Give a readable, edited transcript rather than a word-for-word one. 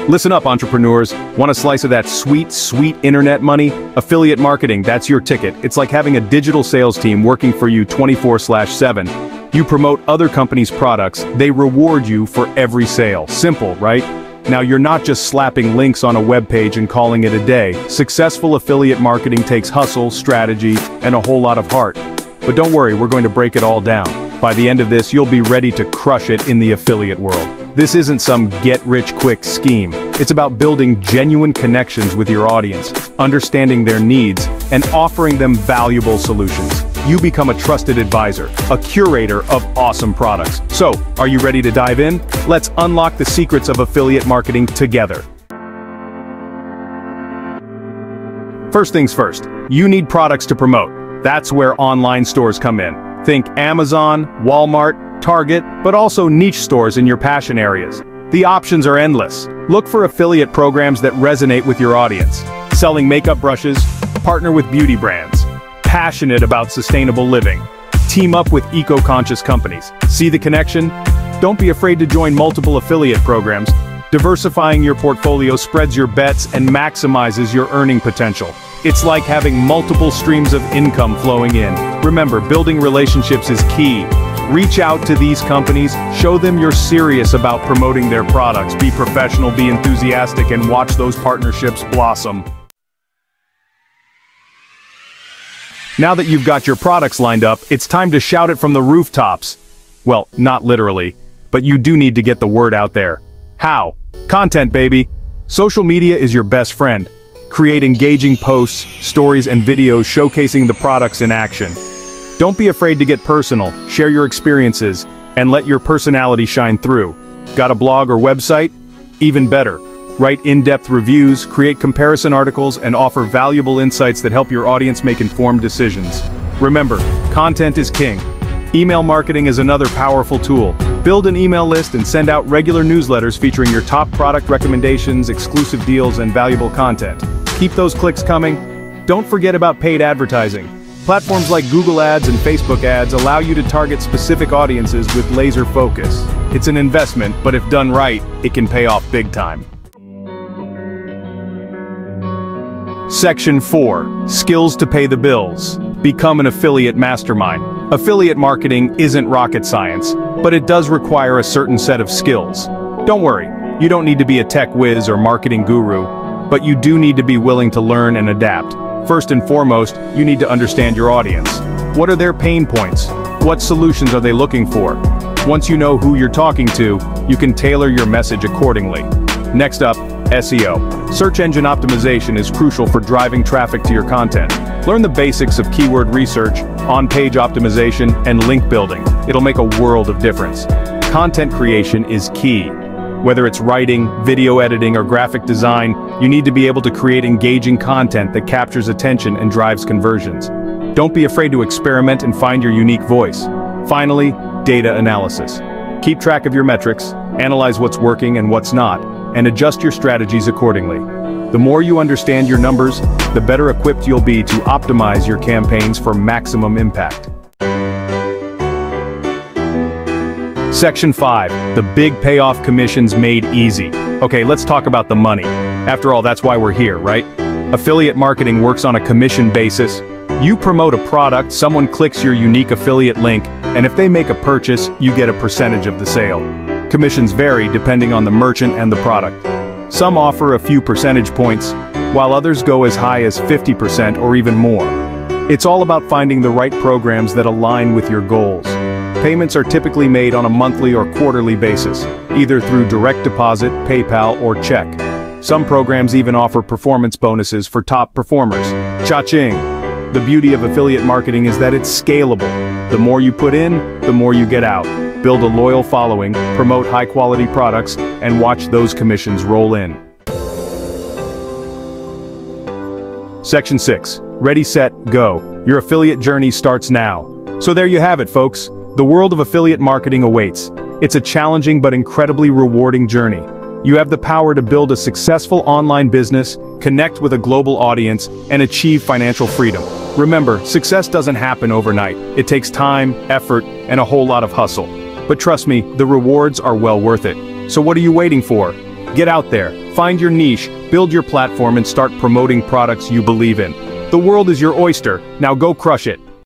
Listen up, entrepreneurs. Want a slice of that sweet, sweet internet money? Affiliate marketing, that's your ticket. It's like having a digital sales team working for you 24/7. You promote other companies' products, they reward you for every sale. Simple, right? Now you're not just slapping links on a web page and calling it a day. Successful affiliate marketing takes hustle, strategy, and a whole lot of heart. But don't worry, we're going to break it all down. By the end of this, you'll be ready to crush it in the affiliate world. This isn't some get-rich-quick scheme. It's about building genuine connections with your audience, understanding their needs, and offering them valuable solutions. You become a trusted advisor, a curator of awesome products. So, are you ready to dive in? Let's unlock the secrets of affiliate marketing together. First things first, you need products to promote. That's where online stores come in. Think Amazon, Walmart, Target, but also niche stores in your passion areas. The options are endless. Look for affiliate programs that resonate with your audience. Selling makeup brushes, partner with beauty brands. Passionate about sustainable living. Team up with eco-conscious companies. See the connection? Don't be afraid to join multiple affiliate programs. Diversifying your portfolio spreads your bets and maximizes your earning potential. It's like having multiple streams of income flowing in. Remember, building relationships is key. Reach out to these companies, show them you're serious about promoting their products, be professional, be enthusiastic, and watch those partnerships blossom. Now that you've got your products lined up, it's time to shout it from the rooftops. Well, not literally, but you do need to get the word out there. How? Content, baby. Social media is your best friend. Create engaging posts, stories, and videos showcasing the products in action. Don't be afraid to get personal, share your experiences, and let your personality shine through. Got a blog or website? Even better. Write in-depth reviews, create comparison articles, and offer valuable insights that help your audience make informed decisions. Remember, content is king. Email marketing is another powerful tool. Build an email list and send out regular newsletters featuring your top product recommendations, exclusive deals, and valuable content. Keep those clicks coming. Don't forget about paid advertising. Platforms like Google Ads and Facebook Ads allow you to target specific audiences with laser focus. It's an investment, but if done right, it can pay off big time. Section 4. Skills to pay the bills. Become an affiliate mastermind. Affiliate marketing isn't rocket science, but it does require a certain set of skills. Don't worry, you don't need to be a tech whiz or marketing guru, but you do need to be willing to learn and adapt. First and foremost, you need to understand your audience. What are their pain points? What solutions are they looking for? Once you know who you're talking to, you can tailor your message accordingly. Next up, SEO. Search engine optimization is crucial for driving traffic to your content. Learn the basics of keyword research, on-page optimization, and link building. It'll make a world of difference. Content creation is key. Whether it's writing, video editing, or graphic design, you need to be able to create engaging content that captures attention and drives conversions. Don't be afraid to experiment and find your unique voice. Finally, data analysis. Keep track of your metrics, analyze what's working and what's not, and adjust your strategies accordingly. The more you understand your numbers, the better equipped you'll be to optimize your campaigns for maximum impact. Section 5. The big payoff commissions made easy. Okay, let's talk about the money. After all, that's why we're here, right? Affiliate marketing works on a commission basis. You promote a product, someone clicks your unique affiliate link, and if they make a purchase, you get a percentage of the sale. Commissions vary depending on the merchant and the product. Some offer a few percentage points, while others go as high as 50% or even more. It's all about finding the right programs that align with your goals. Payments are typically made on a monthly or quarterly basis, either through direct deposit, PayPal, or check. Some programs even offer performance bonuses for top performers. Cha-ching! The beauty of affiliate marketing is that it's scalable. The more you put in, the more you get out. Build a loyal following, promote high-quality products, and watch those commissions roll in. Section 6. Ready, set, go. Your affiliate journey starts now. So there you have it, folks. The world of affiliate marketing awaits. It's a challenging but incredibly rewarding journey. You have the power to build a successful online business, connect with a global audience, and achieve financial freedom. Remember, success doesn't happen overnight. It takes time, effort, and a whole lot of hustle. But trust me, the rewards are well worth it. So what are you waiting for? Get out there, Find your niche, build your platform and start promoting products you believe in. The world is your oyster, now go crush it.